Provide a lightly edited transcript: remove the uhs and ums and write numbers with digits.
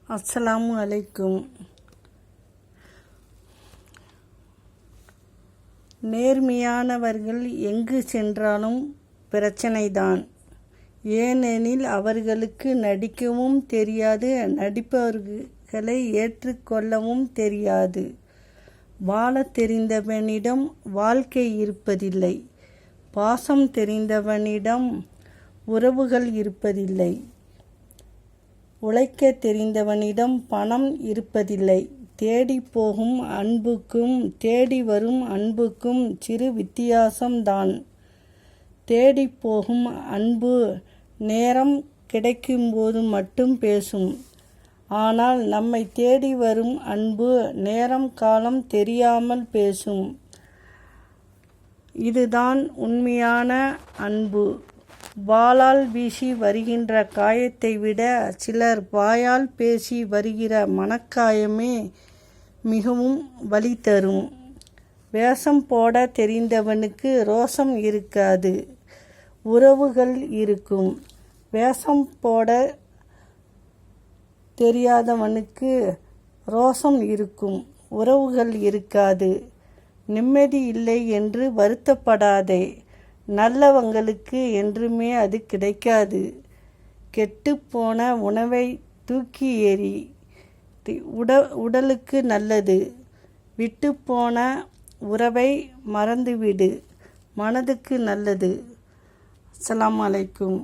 அஸ்ஸலாமு அலைக்கும். நேர்மையானவர்கள் எங்கு சென்றாலும் பிரச்சனைதான். ஏனெனில் அவர்களுக்கு நடிக்கவும் தெரியாது, நடிப்பவர்களை ஏற்றுக்கொள்ளவும் தெரியாது. வாழத் தெரிந்தவனிடம் வாழ்க்கை இருப்பதில்லை, பாசம் தெரிந்தவனிடம் உறவுகள் இருப்பதில்லை, உழைக்க தெரிந்தவனிடம் பணம் இருப்பதில்லை. தேடி போகும் அன்புக்கும் தேடி வரும் அன்புக்கும் சிறு வித்தியாசம்தான். தேடி போகும் அன்பு நேரம் கிடைக்கும்போது மட்டும் பேசும். ஆனால் நம்மை தேடி வரும் அன்பு நேரம் காலம் தெரியாமல் பேசும். இதுதான் உண்மையான அன்பு. வாளால் வீசி வருகின்ற காயத்தை விட சிலர் வாயால் பேசி வருகிற மனக்காயமே மிகவும் வலி தரும். வேஷம் போட தெரிந்தவனுக்கு ரோசம் இருக்காது, உறவுகள் இருக்கும். வேஷம் போட தெரியாதவனுக்கு ரோசம் இருக்கும், உறவுகள் இருக்காது. நிம்மதி இல்லை என்று வருத்தப்படாதே. நல்லவங்களுக்கு என்றுமே அது கிடைக்காது. கெட்டுப்போன உணவை தூக்கி எறி, உடலுக்கு நல்லது. விட்டுப்போன உறவை மறந்துவிடு, மனதுக்கு நல்லது. அஸ்ஸலாமு அலைக்கும்.